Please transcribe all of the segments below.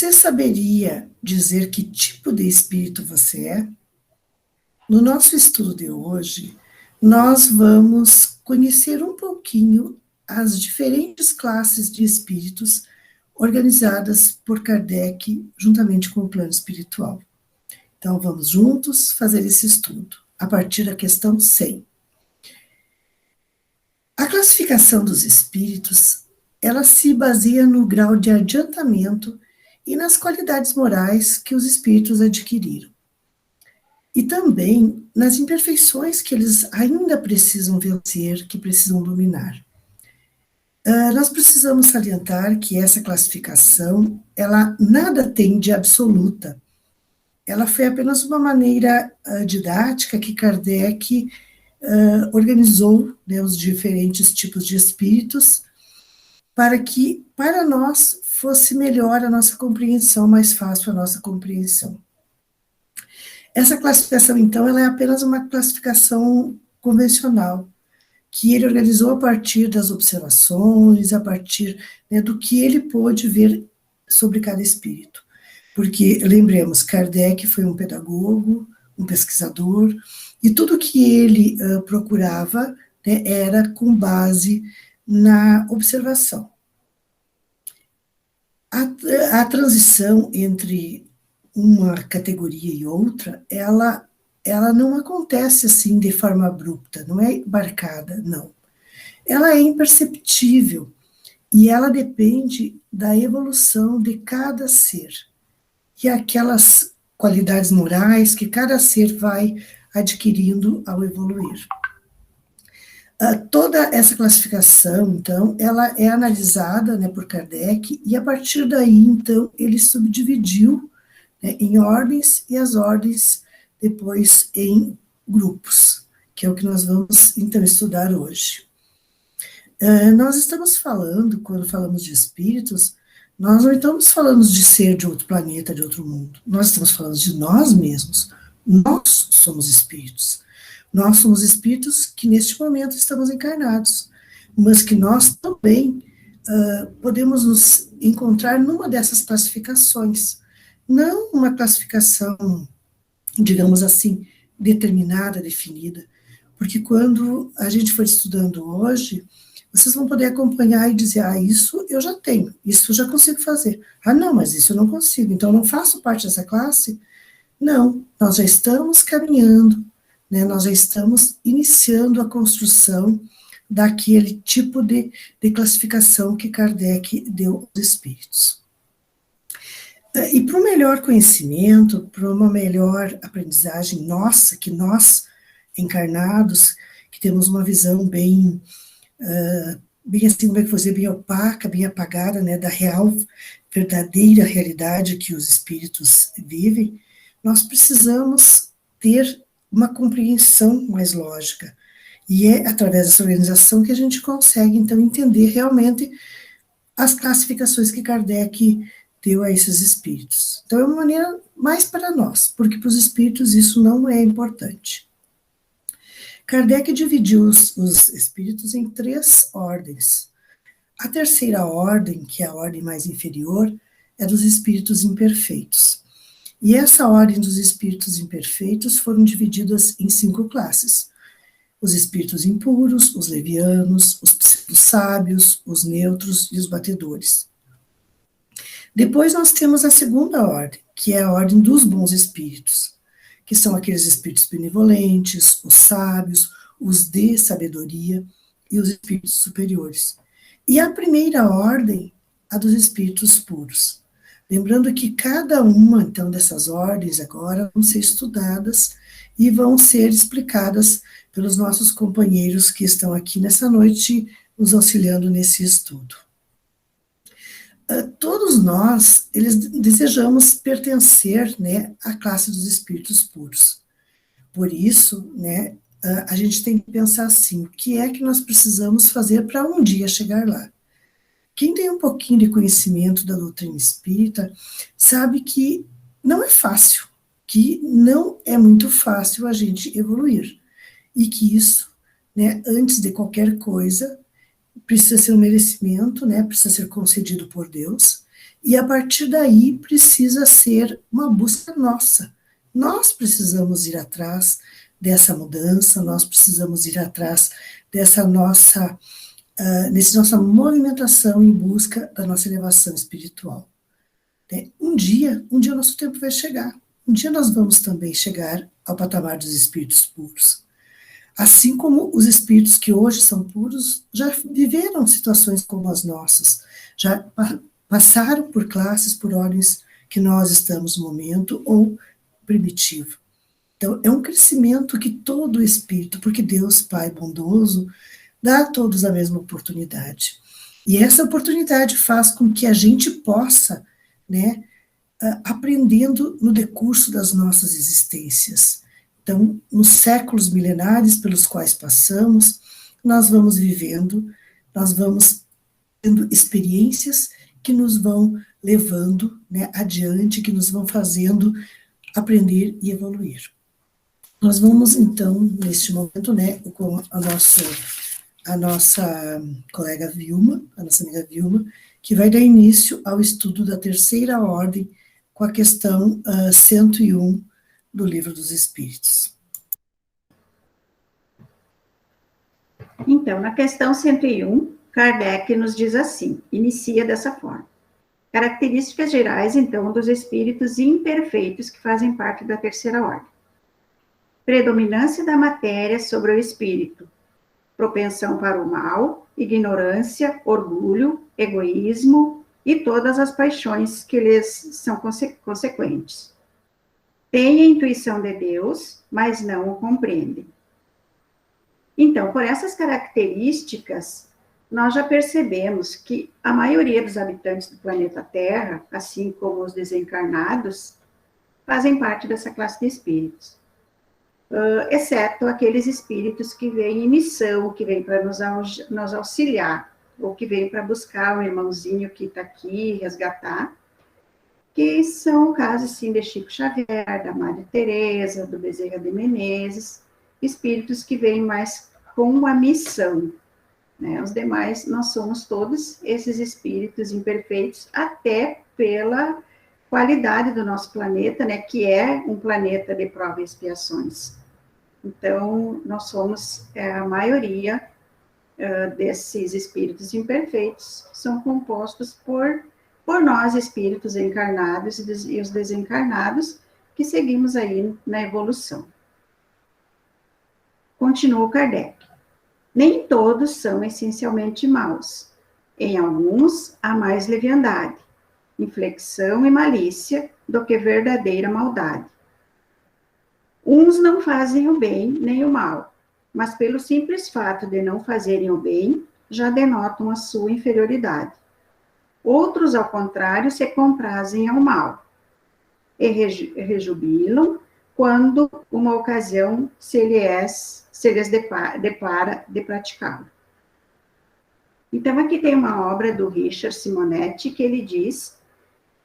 Você saberia dizer que tipo de espírito você é? No nosso estudo de hoje, nós vamos conhecer um pouquinho as diferentes classes de espíritos organizadas por Kardec juntamente com o plano espiritual. Então, vamos juntos fazer esse estudo, a partir da questão 100. A classificação dos espíritos, ela se baseia no grau de adiantamento e nas qualidades morais que os espíritos adquiriram. E também nas imperfeições que eles ainda precisam vencer, que precisam dominar. Nós precisamos salientar que essa classificação, ela nada tem de absoluta. Ela foi apenas uma maneira didática que Kardec organizou, né, os diferentes tipos de espíritos, para que, para nós, fosse melhor a nossa compreensão, mais fácil a nossa compreensão. Essa classificação, então, ela é apenas uma classificação convencional, que ele organizou a partir das observações, a partir, né, do que ele pôde ver sobre cada espírito. Porque, lembremos, Kardec foi um pedagogo, um pesquisador, e tudo que ele procurava, né, era com base na observação. A transição entre uma categoria e outra, ela não acontece assim de forma abrupta, não é marcada, não. Ela é imperceptível e ela depende da evolução de cada ser e aquelas qualidades morais que cada ser vai adquirindo ao evoluir. Toda essa classificação, então, ela é analisada, né, por Kardec, e a partir daí, então, ele subdividiu, né, em ordens, e as ordens depois em grupos, que é o que nós vamos, então, estudar hoje. Nós estamos falando, quando falamos de espíritos, nós não estamos falando de ser de outro planeta, de outro mundo, nós estamos falando de nós mesmos, nós somos espíritos. Nós somos espíritos que neste momento estamos encarnados, mas que nós também podemos nos encontrar numa dessas classificações. Não uma classificação, digamos assim, determinada, definida, porque quando a gente for estudando hoje, vocês vão poder acompanhar e dizer, isso eu já tenho, isso eu já consigo fazer. Não, mas isso eu não consigo, então eu não faço parte dessa classe? Não, nós já estamos caminhando, né, nós já estamos iniciando a construção daquele tipo de classificação que Kardec deu aos espíritos. E para um melhor conhecimento, para uma melhor aprendizagem nossa, que nós, encarnados, que temos uma visão bem assim, como é que dizer, bem opaca, bem apagada, né, da real, verdadeira realidade que os espíritos vivem, nós precisamos ter uma compreensão mais lógica. E é através dessa organização que a gente consegue, então, entender realmente as classificações que Kardec deu a esses espíritos. Então, é uma maneira mais para nós, porque para os espíritos isso não é importante. Kardec dividiu os espíritos em 3 ordens. A terceira ordem, que é a ordem mais inferior, é dos espíritos imperfeitos. E essa ordem dos espíritos imperfeitos foram divididas em 5 classes. Os espíritos impuros, os levianos, os sábios, os neutros e os batedores. Depois nós temos a segunda ordem, que é a ordem dos bons espíritos, que são aqueles espíritos benevolentes, os sábios, os de sabedoria e os espíritos superiores. E a primeira ordem, a dos espíritos puros. Lembrando que cada uma, então, dessas ordens agora vão ser estudadas e vão ser explicadas pelos nossos companheiros que estão aqui nessa noite nos auxiliando nesse estudo. Todos nós, desejamos pertencer, né, à classe dos espíritos puros. Por isso, né, a gente tem que pensar assim, o que é que nós precisamos fazer para um dia chegar lá? Quem tem um pouquinho de conhecimento da doutrina espírita sabe que não é fácil, que não é muito fácil a gente evoluir. E que isso, né, antes de qualquer coisa, precisa ser um merecimento, né, precisa ser concedido por Deus, E a partir daí precisa ser uma busca nossa. Nós precisamos ir atrás dessa mudança, nós precisamos ir atrás dessa nossa movimentação em busca da nossa elevação espiritual. Um dia o nosso tempo vai chegar. Um dia nós vamos também chegar ao patamar dos espíritos puros. Assim como os espíritos que hoje são puros já viveram situações como as nossas, já passaram por classes, por ordens que nós estamos no momento, ou primitivo. Então, é um crescimento que todo espírito, porque Deus, Pai bondoso, dá a todos a mesma oportunidade. E essa oportunidade faz com que a gente possa, né, aprendendo no decurso das nossas existências. Então, nos séculos milenares pelos quais passamos, nós vamos vivendo, nós vamos tendo experiências que nos vão levando, né, adiante, que nos vão fazendo aprender e evoluir. Nós vamos, então, neste momento, né, com a nossa colega Vilma, a nossa amiga Vilma, que vai dar início ao estudo da terceira ordem com a questão 101 do Livro dos Espíritos. Então, na questão 101, Kardec nos diz assim, inicia dessa forma. Características gerais, então, dos espíritos imperfeitos que fazem parte da terceira ordem. Predominância da matéria sobre o espírito, propensão para o mal, ignorância, orgulho, egoísmo e todas as paixões que lhes são consequentes. Tem a intuição de Deus, mas não o compreendem. Então, por essas características, nós já percebemos que a maioria dos habitantes do planeta Terra, assim como os desencarnados, fazem parte dessa classe de espíritos. Exceto aqueles espíritos que vêm em missão, que vêm para nos auxiliar, ou que vêm para buscar o irmãozinho que está aqui, resgatar, que são o caso, assim, de Chico Xavier, da Madre Teresa, do Bezerra de Menezes, espíritos que vêm mais com a missão, né? Os demais, nós somos todos esses espíritos imperfeitos, até pela qualidade do nosso planeta, né, que é um planeta de prova e expiações. Então, nós somos a maioria desses espíritos imperfeitos, são compostos por nós, espíritos encarnados e os desencarnados, que seguimos aí na evolução. Continua Kardec. Nem todos são essencialmente maus. Em alguns, há mais leviandade, inflexão e malícia do que verdadeira maldade. Uns não fazem o bem nem o mal, mas pelo simples fato de não fazerem o bem, já denotam a sua inferioridade. Outros, ao contrário, se comprazem ao mal e rejubilam quando uma ocasião se lhes depara de praticá-lo. Então, aqui tem uma obra do Richard Simonetti, que ele diz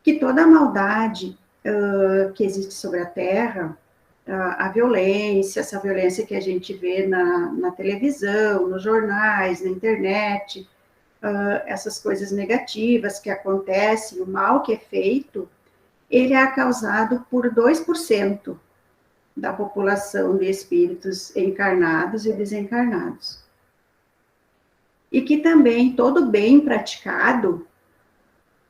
que toda a maldade que existe sobre a Terra, a violência, essa violência que a gente vê na televisão, nos jornais, na internet, essas coisas negativas que acontecem, o mal que é feito, ele é causado por 2% da população de espíritos encarnados e desencarnados. E que também todo bem praticado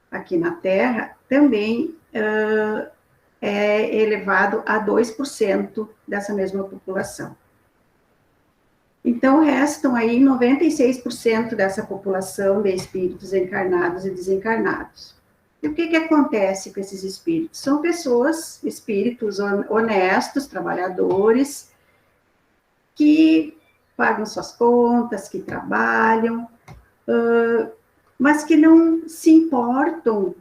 aqui na Terra também é elevado a 2% dessa mesma população. Então, restam aí 96% dessa população de espíritos encarnados e desencarnados. E o que acontece com esses espíritos? São pessoas, espíritos honestos, trabalhadores, que pagam suas contas, que trabalham, mas que não se importam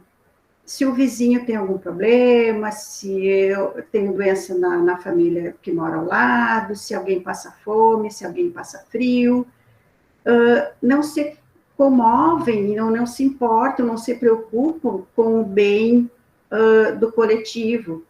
se o vizinho tem algum problema, se eu tenho doença na família que mora ao lado, se alguém passa fome, se alguém passa frio, não se comovem, não se importam, não se preocupam com o bem do coletivo.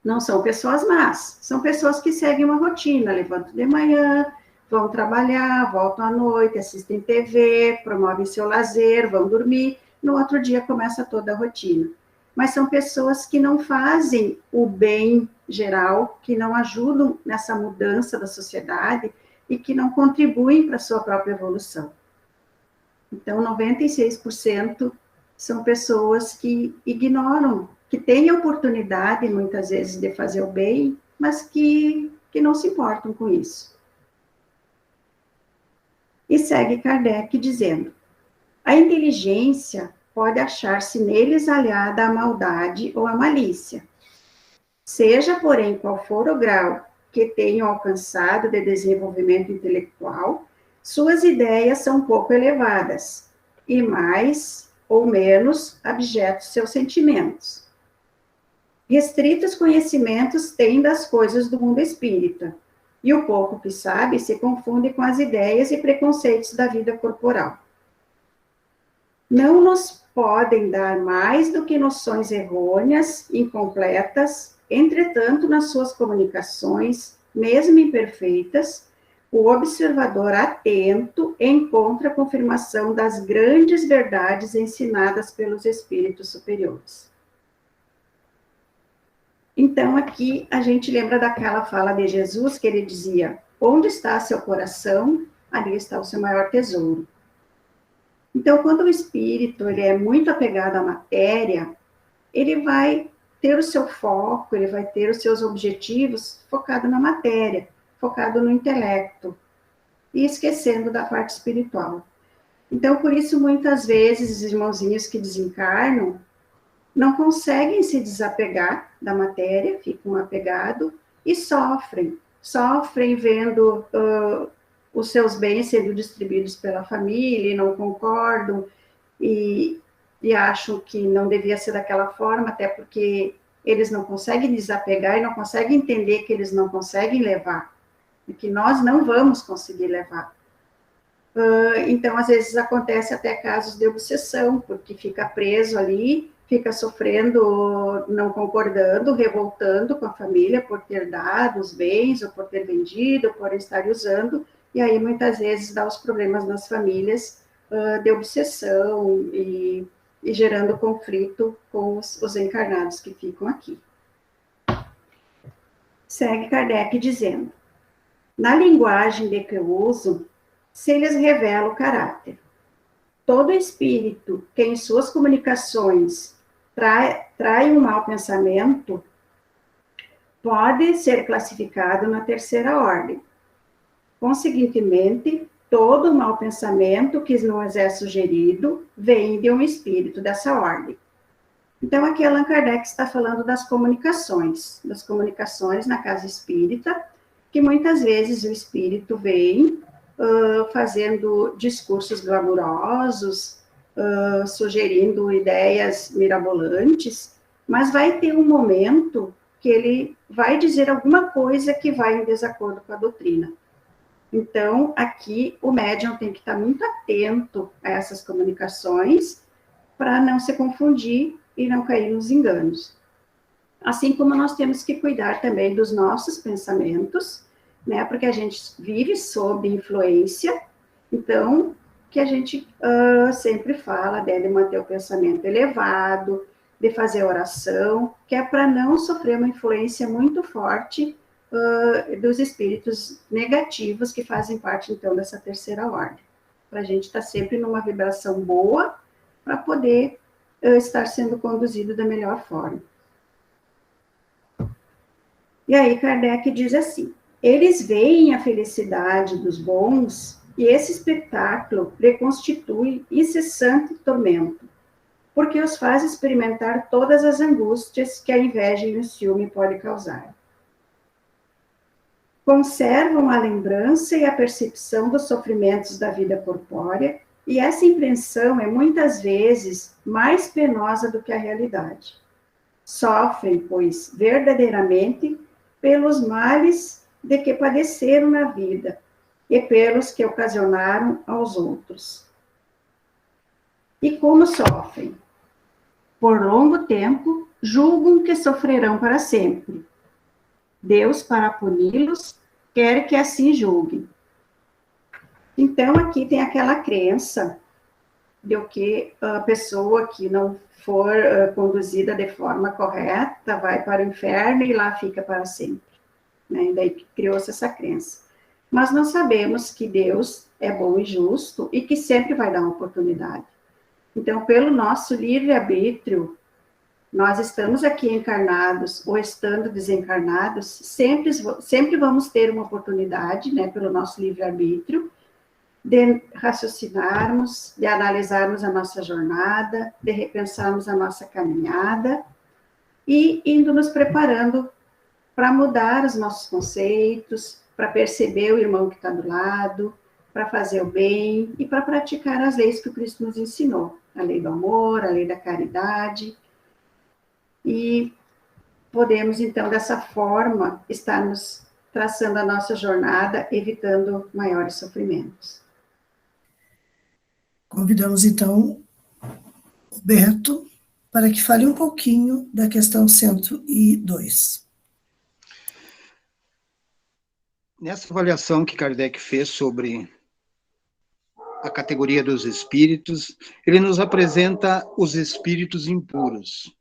Não são pessoas más, são pessoas que seguem uma rotina, levantam de manhã, vão trabalhar, voltam à noite, assistem TV, promovem seu lazer, vão dormir, no outro dia começa toda a rotina. Mas são pessoas que não fazem o bem geral, que não ajudam nessa mudança da sociedade e que não contribuem para a sua própria evolução. Então, 96% são pessoas que ignoram, que têm a oportunidade, muitas vezes, de fazer o bem, mas que não se importam com isso. E segue Kardec dizendo: a inteligência pode achar-se neles aliada à maldade ou à malícia. Seja, porém, qual for o grau que tenham alcançado de desenvolvimento intelectual, suas ideias são pouco elevadas e mais ou menos abjetos seus sentimentos. Restritos conhecimentos têm das coisas do mundo espírita, e o pouco que sabe se confunde com as ideias e preconceitos da vida corporal. Não nos podem dar mais do que noções errôneas, incompletas, entretanto, nas suas comunicações, mesmo imperfeitas, o observador atento encontra a confirmação das grandes verdades ensinadas pelos espíritos superiores. Então, aqui a gente lembra daquela fala de Jesus que ele dizia: onde está seu coração, ali está o seu maior tesouro. Então, quando o espírito ele é muito apegado à matéria, ele vai ter o seu foco, ele vai ter os seus objetivos focado na matéria, focado no intelecto, e esquecendo da parte espiritual. Então, por isso, muitas vezes, os irmãozinhos que desencarnam não conseguem se desapegar da matéria, ficam apegados e sofrem vendo os seus bens sendo distribuídos pela família, e não concordam, e acham que não devia ser daquela forma, até porque eles não conseguem desapegar e não conseguem entender que eles não conseguem levar, e que nós não vamos conseguir levar. Então, às vezes, acontece até casos de obsessão, porque fica preso ali, fica sofrendo, não concordando, revoltando com a família por ter dado os bens, ou por ter vendido, ou por estar usando, e aí muitas vezes dá os problemas nas famílias de obsessão e gerando conflito com os encarnados que ficam aqui. Segue Kardec dizendo: na linguagem de que eu uso, se lhes revela o caráter. Todo espírito que em suas comunicações trai um mau pensamento pode ser classificado na terceira ordem. Conseguintemente, todo mau pensamento que não é sugerido vem de um espírito dessa ordem. Então, aqui Allan Kardec está falando das comunicações na casa espírita, que muitas vezes o espírito vem fazendo discursos glamurosos, sugerindo ideias mirabolantes, mas vai ter um momento que ele vai dizer alguma coisa que vai em desacordo com a doutrina. Então, aqui o médium tem que estar muito atento a essas comunicações para não se confundir e não cair nos enganos. Assim como nós temos que cuidar também dos nossos pensamentos, né, porque a gente vive sob influência, então, que a gente sempre fala de manter o pensamento elevado, de fazer oração, que é para não sofrer uma influência muito forte dos espíritos negativos que fazem parte, então, dessa terceira ordem. Para a gente estar sempre numa vibração boa, para poder estar sendo conduzido da melhor forma. E aí Kardec diz assim: eles veem a felicidade dos bons e esse espetáculo reconstitui incessante tormento, porque os faz experimentar todas as angústias que a inveja e o ciúme podem causar. Conservam a lembrança e a percepção dos sofrimentos da vida corpórea, e essa impressão é muitas vezes mais penosa do que a realidade. Sofrem, pois, verdadeiramente pelos males de que padeceram na vida e pelos que ocasionaram aos outros. E como sofrem? Por longo tempo, julgam que sofrerão para sempre. Deus, para puni-los, quer que assim julguem. Então, aqui tem aquela crença do que a pessoa que não for conduzida de forma correta vai para o inferno e lá fica para sempre. Né? E daí criou-se essa crença. Mas nós sabemos que Deus é bom e justo e que sempre vai dar uma oportunidade. Então, pelo nosso livre-arbítrio, nós estamos aqui encarnados ou estando desencarnados, sempre vamos ter uma oportunidade, né, pelo nosso livre-arbítrio, de raciocinarmos, de analisarmos a nossa jornada, de repensarmos a nossa caminhada e indo nos preparando para mudar os nossos conceitos, para perceber o irmão que está do lado, para fazer o bem e para praticar as leis que o Cristo nos ensinou, a lei do amor, a lei da caridade. E podemos, então, dessa forma, estarmos traçando a nossa jornada, evitando maiores sofrimentos. Convidamos, então, o Beto para que fale um pouquinho da questão 102. Nessa avaliação que Kardec fez sobre a categoria dos espíritos, ele nos apresenta os espíritos impuros,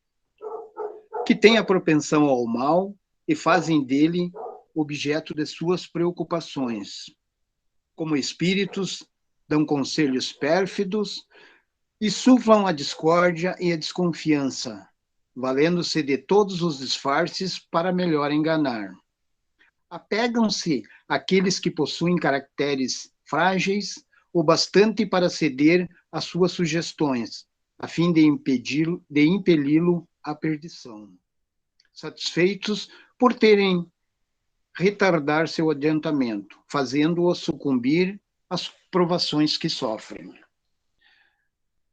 que têm a propensão ao mal e fazem dele objeto de suas preocupações. Como espíritos, dão conselhos pérfidos e suflam a discórdia e a desconfiança, valendo-se de todos os disfarces para melhor enganar. Apegam-se àqueles que possuem caracteres frágeis o bastante para ceder às suas sugestões, a fim de impeli-lo à perdição. Satisfeitos por terem retardar seu adiantamento, fazendo-o sucumbir às provações que sofrem.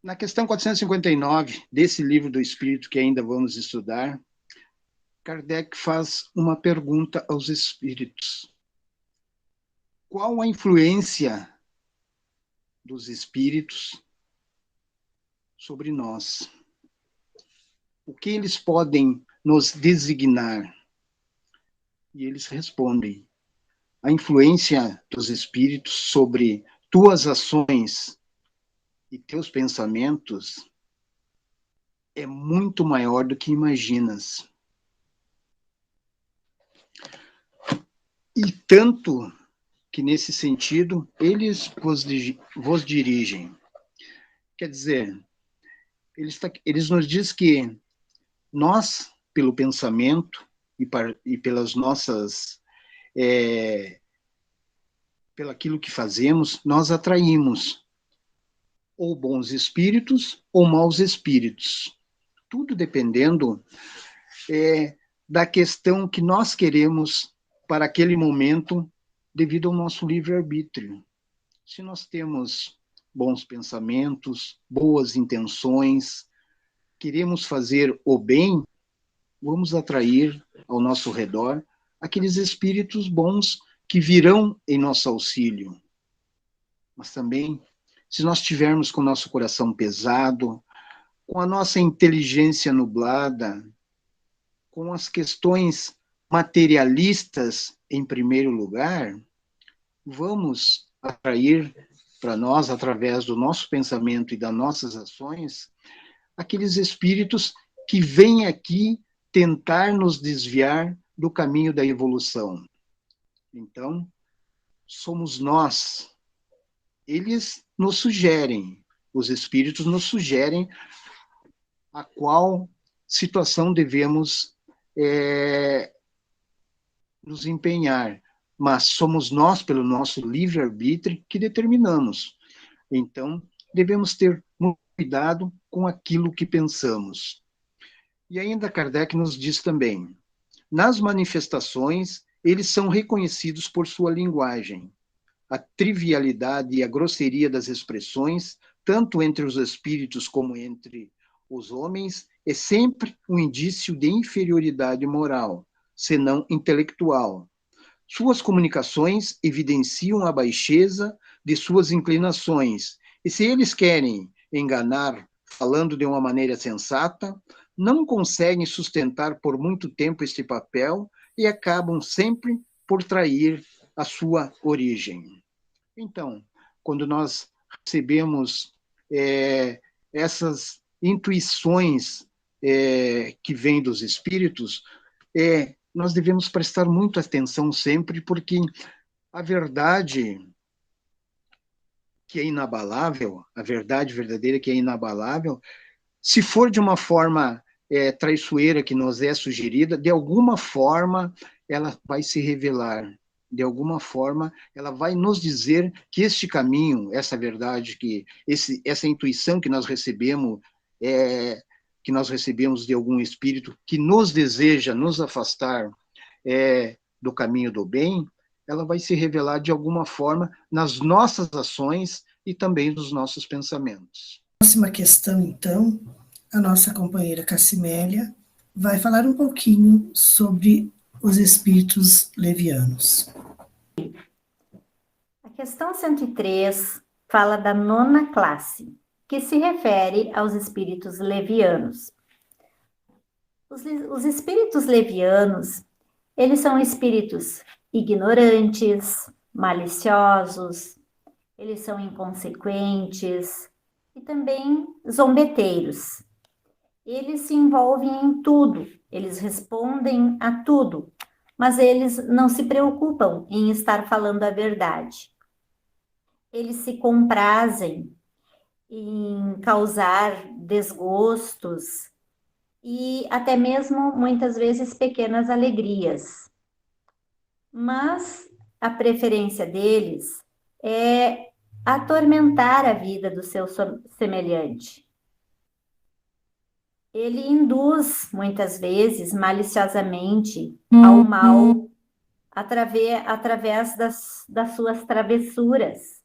Na questão 459 desse livro do Espírito que ainda vamos estudar, Kardec faz uma pergunta aos espíritos. Qual a influência dos espíritos sobre nós? O que eles podem nos designar? E eles respondem: a influência dos espíritos sobre tuas ações e teus pensamentos é muito maior do que imaginas. E tanto que, nesse sentido, eles vos dirigem. Quer dizer, eles nos dizem que nós, pelo pensamento e pelas nossas... pelo aquilo que fazemos, nós atraímos ou bons espíritos ou maus espíritos. Tudo dependendo da questão que nós queremos para aquele momento, devido ao nosso livre-arbítrio. Se nós temos bons pensamentos, boas intenções, queremos fazer o bem, vamos atrair ao nosso redor aqueles espíritos bons que virão em nosso auxílio. Mas também, se nós tivermos com o nosso coração pesado, com a nossa inteligência nublada, com as questões materialistas em primeiro lugar, vamos atrair para nós, através do nosso pensamento e das nossas ações, aqueles espíritos que vêm aqui tentar nos desviar do caminho da evolução. Então, somos nós. Eles nos sugerem, os espíritos nos sugerem a qual situação devemos nos empenhar, mas somos nós, pelo nosso livre-arbítrio, que determinamos. Então, devemos ter muito cuidado com aquilo que pensamos. E ainda Kardec nos diz também, nas manifestações, eles são reconhecidos por sua linguagem. A trivialidade e a grosseria das expressões, tanto entre os espíritos como entre os homens, é sempre um indício de inferioridade moral, senão intelectual. Suas comunicações evidenciam a baixeza de suas inclinações, e se eles querem enganar, falando de uma maneira sensata, não conseguem sustentar por muito tempo este papel e acabam sempre por trair a sua origem. Então, quando nós recebemos essas intuições que vêm dos espíritos, nós devemos prestar muita atenção sempre, porque a verdade que é inabalável, a verdade verdadeira que é inabalável, se for de uma forma traiçoeira que nos é sugerida, de alguma forma ela vai se revelar, de alguma forma ela vai nos dizer que este caminho, essa verdade, essa intuição que nós recebemos de algum espírito que nos deseja nos afastar do caminho do bem, ela vai se revelar de alguma forma nas nossas ações e também nos nossos pensamentos. Próxima questão, então, a nossa companheira Cassimélia vai falar um pouquinho sobre os espíritos levianos. A questão 103 fala da 9ª classe, que se refere aos espíritos levianos. Os espíritos levianos, eles são espíritos ignorantes, maliciosos, eles são inconsequentes e também zombeteiros. Eles se envolvem em tudo, eles respondem a tudo, mas eles não se preocupam em estar falando a verdade. Eles se comprazem em causar desgostos e até mesmo, muitas vezes, pequenas alegrias. Mas a preferência deles é atormentar a vida do seu semelhante. Ele induz, muitas vezes, maliciosamente ao mal através das suas travessuras.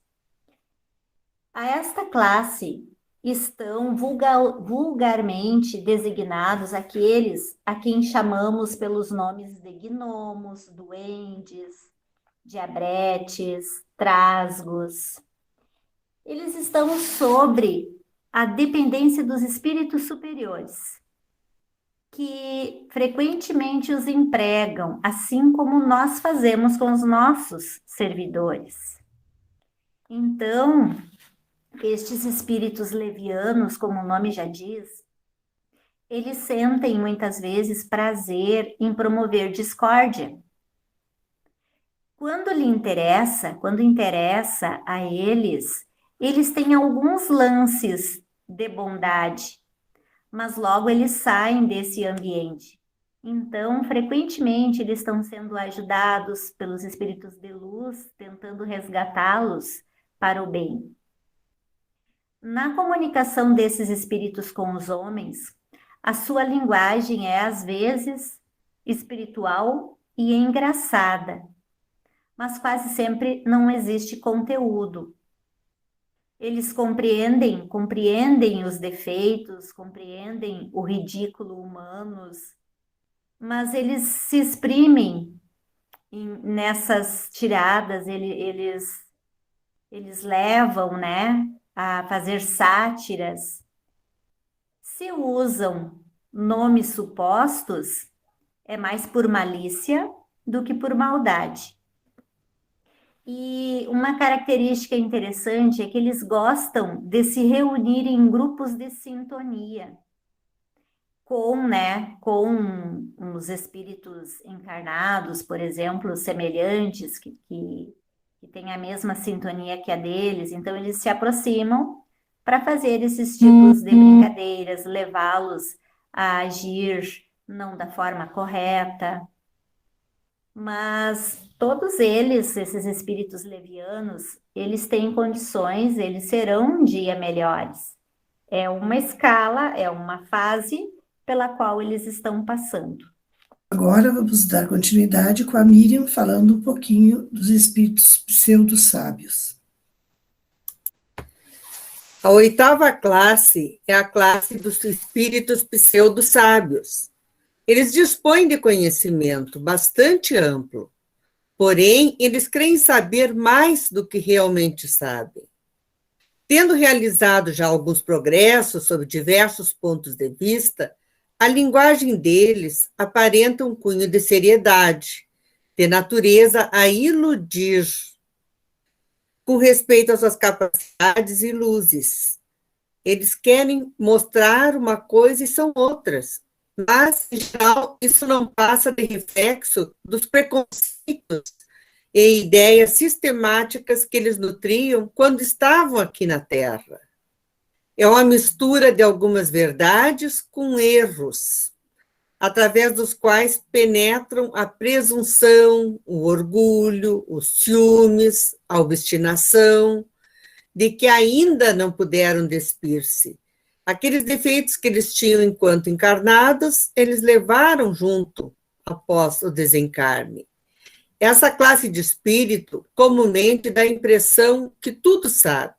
A esta classe estão vulgarmente designados aqueles a quem chamamos pelos nomes de gnomos, duendes, diabretes, trasgos. Eles estão sobre a dependência dos espíritos superiores, que frequentemente os empregam, assim como nós fazemos com os nossos servidores. Então, estes espíritos levianos, como o nome já diz, eles sentem muitas vezes prazer em promover discórdia. Quando interessa a eles têm alguns lances de bondade, mas logo eles saem desse ambiente. Então, frequentemente, eles estão sendo ajudados pelos espíritos de luz, tentando resgatá-los para o bem. Na comunicação desses espíritos com os homens, a sua linguagem é, às vezes, espiritual e engraçada, mas quase sempre não existe conteúdo. Eles compreendem os defeitos, compreendem o ridículo humanos, mas eles se exprimem nessas tiradas, eles levam, a fazer sátiras. Se usam nomes supostos, é mais por malícia do que por maldade. E uma característica interessante é que eles gostam de se reunir em grupos de sintonia com os espíritos encarnados, por exemplo, semelhantes, que têm a mesma sintonia que a deles. Então, eles se aproximam para fazer esses tipos de brincadeiras, levá-los a agir não da forma correta. Mas todos eles, esses espíritos levianos, eles têm condições, eles serão um dia melhores. É uma escala, é uma fase pela qual eles estão passando. Agora vamos dar continuidade com a Miriam falando um pouquinho dos espíritos pseudo-sábios. A 8ª classe é a classe dos espíritos pseudo-sábios. Eles dispõem de conhecimento bastante amplo, porém, eles creem saber mais do que realmente sabem. Tendo realizado já alguns progressos sob diversos pontos de vista, a linguagem deles aparenta um cunho de seriedade, de natureza a iludir, com respeito às suas capacidades e luzes. Eles querem mostrar uma coisa e são outras. Mas, em geral, isso não passa de reflexo dos preconceitos e ideias sistemáticas que eles nutriam quando estavam aqui na Terra. É uma mistura de algumas verdades com erros, através dos quais penetram a presunção, o orgulho, os ciúmes, a obstinação, de que ainda não puderam despir-se. Aqueles defeitos que eles tinham enquanto encarnados, eles levaram junto após o desencarne. Essa classe de espírito comumente dá a impressão que tudo sabe.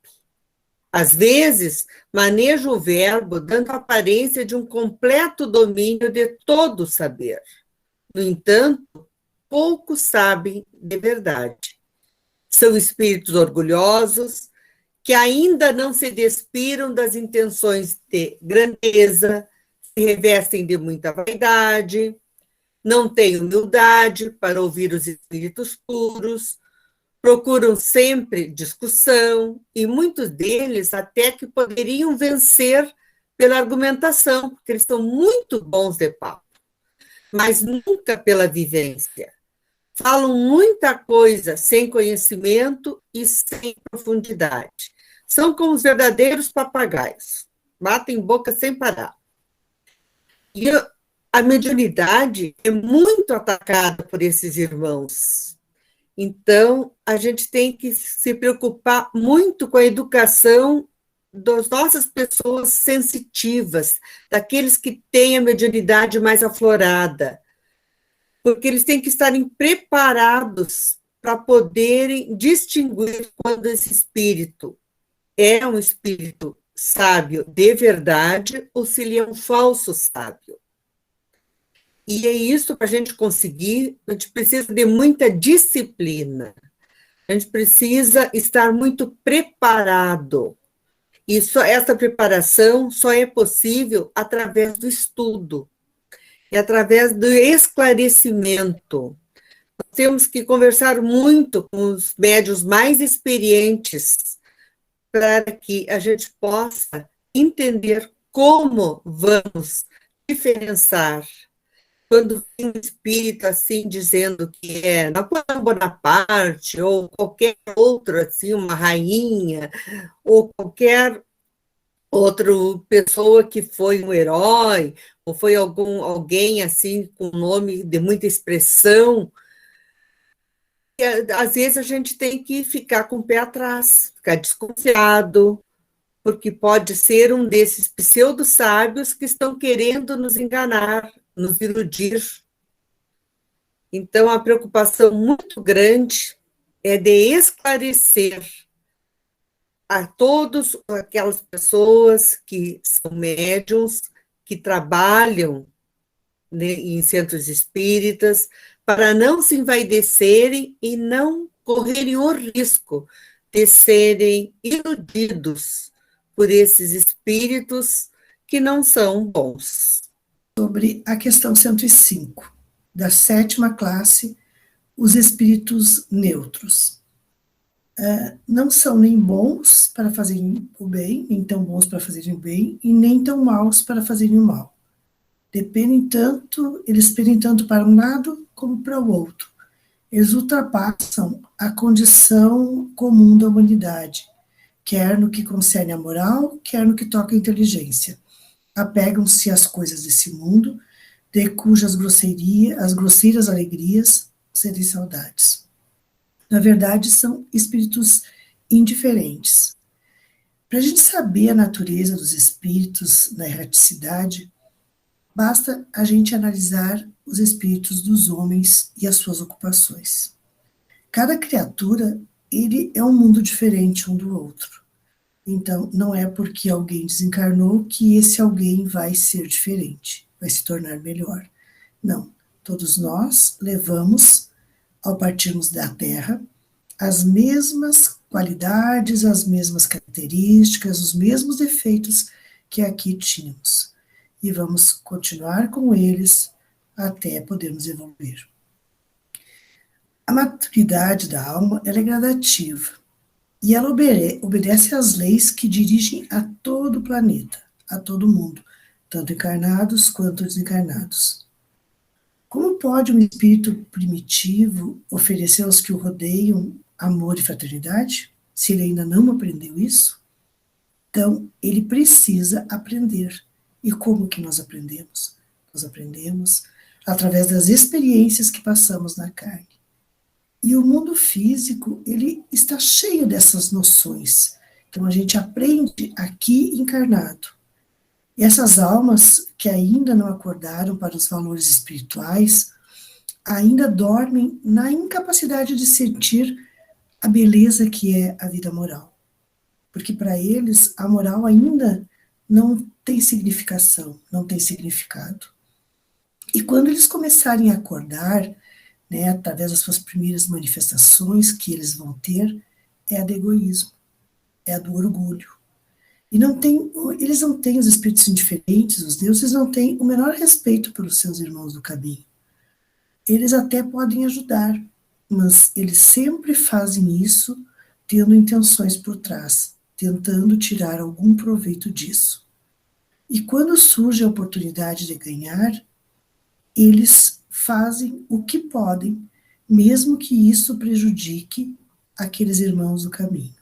Às vezes, maneja o verbo dando a aparência de um completo domínio de todo o saber. No entanto, poucos sabem de verdade. São espíritos orgulhosos, que ainda não se despiram das intenções de grandeza, se revestem de muita vaidade, não têm humildade para ouvir os espíritos puros, procuram sempre discussão, e muitos deles até que poderiam vencer pela argumentação, porque eles são muito bons de papo, mas nunca pela vivência. Falam muita coisa sem conhecimento e sem profundidade. São como os verdadeiros papagaios, batem boca sem parar. E a mediunidade é muito atacada por esses irmãos. Então, a gente tem que se preocupar muito com a educação das nossas pessoas sensitivas, daqueles que têm a mediunidade mais aflorada, porque eles têm que estarem preparados para poderem distinguir quando esse espírito é um espírito sábio de verdade ou se ele é um falso sábio. E é isso, para a gente conseguir, a gente precisa de muita disciplina, a gente precisa estar muito preparado. E essa preparação só é possível através do estudo e através do esclarecimento. Nós temos que conversar muito com os médiuns mais experientes para que a gente possa entender como vamos diferenciar. Quando tem um espírito assim dizendo que é Napoleão Bonaparte ou qualquer outro, assim, uma rainha, ou qualquer outra pessoa que foi um herói, ou foi alguém assim com nome de muita expressão, e, às vezes a gente tem que ficar com o pé atrás, ficar desconfiado, porque pode ser um desses pseudo-sábios que estão querendo nos enganar, nos iludir. Então, a preocupação muito grande é de esclarecer a todas aquelas pessoas que são médiums, que trabalham, né, em centros espíritas, para não se envaidecerem e não correrem o risco de serem iludidos por esses espíritos que não são bons. Sobre a questão 105, da 7ª classe, os espíritos neutros. Não são nem bons para fazerem o bem, nem tão bons para fazerem o bem, e nem tão maus para fazerem o mal. Eles pendem tanto para um lado como para o outro. Eles ultrapassam a condição comum da humanidade, quer no que concerne a moral, quer no que toca a inteligência. Apegam-se às coisas desse mundo, de cujas as grosseiras alegrias serem saudades. Na verdade, são espíritos indiferentes. Para a gente saber a natureza dos espíritos na erraticidade, basta a gente analisar os espíritos dos homens e as suas ocupações. Cada criatura, ele é um mundo diferente um do outro. Então, não é porque alguém desencarnou que esse alguém vai ser diferente, vai se tornar melhor. Não, todos nós levamos, ao partirmos da Terra, as mesmas qualidades, as mesmas características, os mesmos defeitos que aqui tínhamos. E vamos continuar com eles até podermos evoluir. A maturidade da alma, ela é gradativa. E ela obedece às leis que dirigem a todo o planeta, a todo mundo, tanto encarnados quanto desencarnados. Como pode um espírito primitivo oferecer aos que o rodeiam amor e fraternidade, se ele ainda não aprendeu isso? Então, ele precisa aprender. E como que nós aprendemos? Nós aprendemos através das experiências que passamos na carne. E o mundo físico, ele está cheio dessas noções. Então, a gente aprende aqui encarnado. E essas almas que ainda não acordaram para os valores espirituais, ainda dormem na incapacidade de sentir a beleza que é a vida moral. Porque para eles, a moral ainda não tem significação, não tem significado. E quando eles começarem a acordar, né, através das suas primeiras manifestações que eles vão ter, é a do egoísmo, é a do orgulho. E eles não têm, os espíritos indiferentes, os deuses não têm o menor respeito pelos seus irmãos do caminho. Eles até podem ajudar, mas eles sempre fazem isso tendo intenções por trás, tentando tirar algum proveito disso. E quando surge a oportunidade de ganhar, eles fazem o que podem, mesmo que isso prejudique aqueles irmãos do caminho.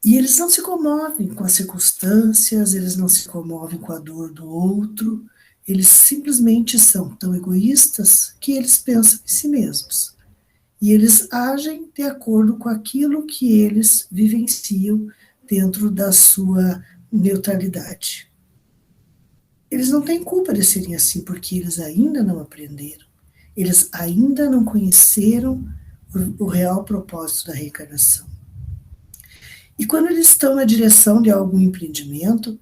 E eles não se comovem com as circunstâncias, eles não se comovem com a dor do outro, eles simplesmente são tão egoístas que eles pensam em si mesmos. E eles agem de acordo com aquilo que eles vivenciam dentro da sua neutralidade. Eles não têm culpa de serem assim, porque eles ainda não aprenderam. Eles ainda não conheceram o real propósito da reencarnação. E quando eles estão na direção de algum empreendimento,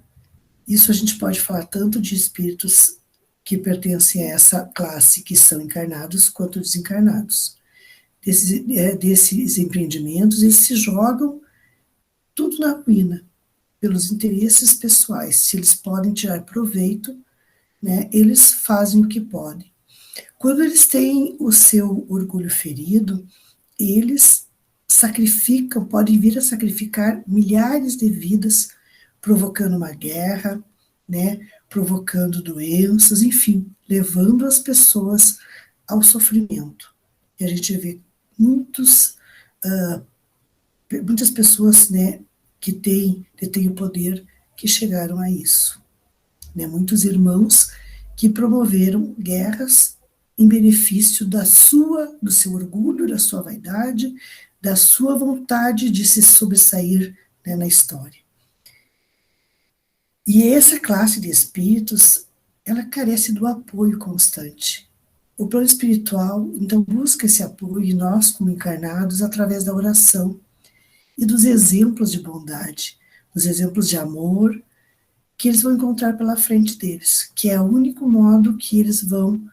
isso a gente pode falar tanto de espíritos que pertencem a essa classe, que são encarnados, quanto desencarnados. Desses empreendimentos, eles se jogam tudo na ruína, pelos interesses pessoais. Se eles podem tirar proveito, né, eles fazem o que podem. Quando eles têm o seu orgulho ferido, eles sacrificam, podem vir a sacrificar milhares de vidas, provocando uma guerra, né, provocando doenças, enfim, levando as pessoas ao sofrimento. E a gente vê muitas pessoas, né, que detêm o poder, que chegaram a isso. Né, muitos irmãos que promoveram guerras em benefício do seu orgulho, da sua vaidade, da sua vontade de se sobressair, né, na história. E essa classe de espíritos, ela carece do apoio constante. O plano espiritual, então, busca esse apoio em nós, como encarnados, através da oração e dos exemplos de bondade, dos exemplos de amor, que eles vão encontrar pela frente deles, que é o único modo que eles vão,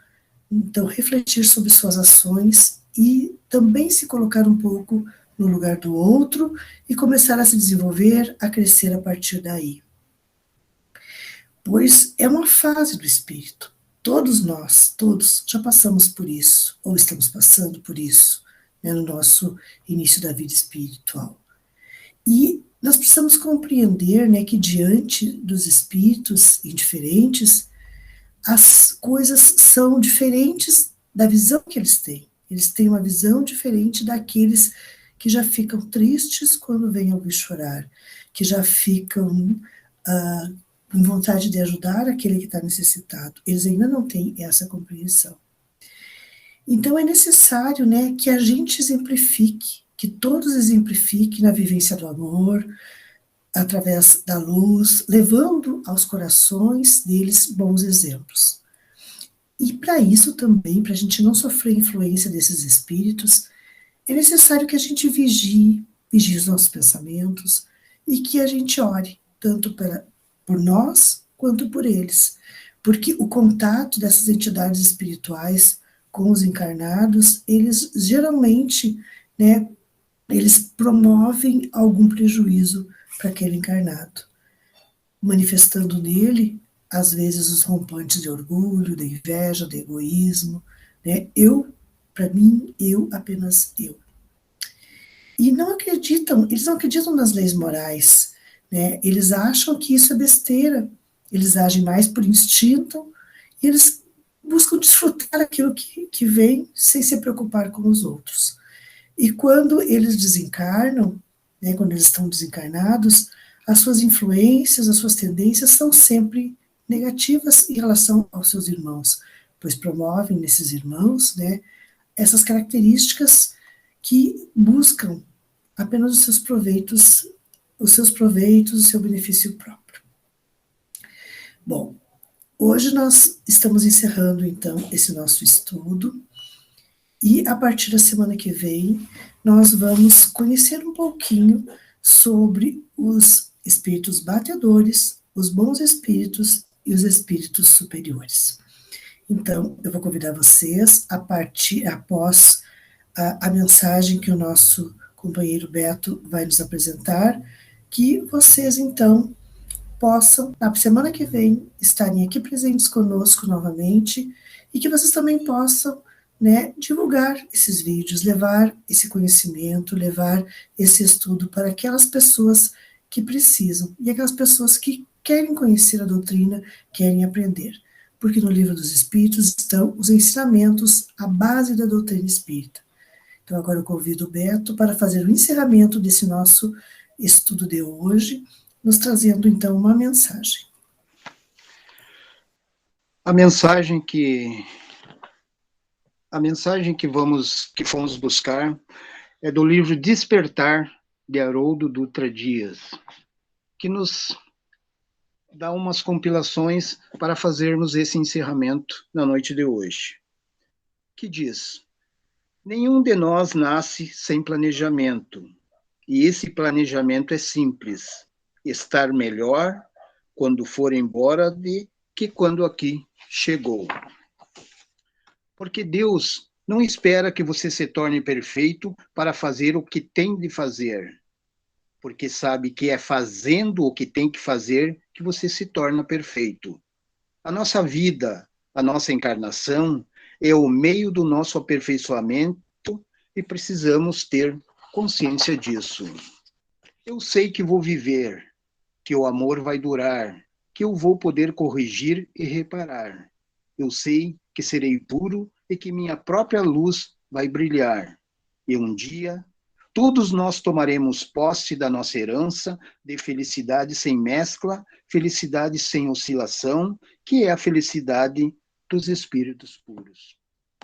então, refletir sobre suas ações e também se colocar um pouco no lugar do outro e começar a se desenvolver, a crescer a partir daí. Pois é uma fase do espírito. Todos nós, todos, já passamos por isso, ou estamos passando por isso, né, no nosso início da vida espiritual. E nós precisamos compreender, né, que diante dos espíritos indiferentes, as coisas são diferentes da visão que eles têm. Eles têm uma visão diferente daqueles que já ficam tristes quando vem alguém chorar, que já ficam com vontade de ajudar aquele que está necessitado. Eles ainda não têm essa compreensão. Então é necessário, né, que a gente exemplifique, que todos exemplifiquem na vivência do amor, através da luz, levando aos corações deles bons exemplos. E para isso também, para a gente não sofrer influência desses espíritos, é necessário que a gente vigie os nossos pensamentos e que a gente ore, tanto por nós quanto por eles. Porque o contato dessas entidades espirituais com os encarnados, eles geralmente, né, eles promovem algum prejuízo para aquele encarnado, manifestando nele, às vezes, os rompantes de orgulho, de inveja, de egoísmo, né? Eu, para mim, eu, apenas eu. e não acreditam, eles não acreditam nas leis morais, né? Eles acham que isso é besteira, eles agem mais por instinto, e eles buscam desfrutar aquilo que vem sem se preocupar com os outros. E quando eles desencarnam, né, quando eles estão desencarnados, as suas influências, as suas tendências são sempre negativas em relação aos seus irmãos, pois promovem nesses irmãos, né, essas características que buscam apenas os seus proveitos, o seu benefício próprio. Bom, hoje nós estamos encerrando, então, esse nosso estudo, e a partir da semana que vem, nós vamos conhecer um pouquinho sobre os espíritos batedores, os bons espíritos e os espíritos superiores. Então, eu vou convidar vocês, após a mensagem que o nosso companheiro Beto vai nos apresentar, que vocês, então, possam, na semana que vem, estarem aqui presentes conosco novamente, e que vocês também possam, né, divulgar esses vídeos, levar esse conhecimento, levar esse estudo para aquelas pessoas que precisam, e aquelas pessoas que querem conhecer a doutrina, querem aprender. Porque no Livro dos Espíritos estão os ensinamentos, a base da doutrina espírita. Então agora eu convido o Beto para fazer o encerramento desse nosso estudo de hoje, nos trazendo então uma mensagem. A mensagem que fomos buscar é do livro Despertar, de Haroldo Dutra Dias, que nos dá umas compilações para fazermos esse encerramento na noite de hoje, que diz: nenhum de nós nasce sem planejamento, e esse planejamento é simples: estar melhor quando for embora que quando aqui chegou. Porque Deus não espera que você se torne perfeito para fazer o que tem de fazer, porque sabe que é fazendo o que tem que fazer que você se torna perfeito. A nossa vida, a nossa encarnação, é o meio do nosso aperfeiçoamento e precisamos ter consciência disso. Eu sei que vou viver, que o amor vai durar, que eu vou poder corrigir e reparar. Eu sei que serei puro e que minha própria luz vai brilhar. E um dia, todos nós tomaremos posse da nossa herança de felicidade sem mescla, felicidade sem oscilação, que é a felicidade dos espíritos puros.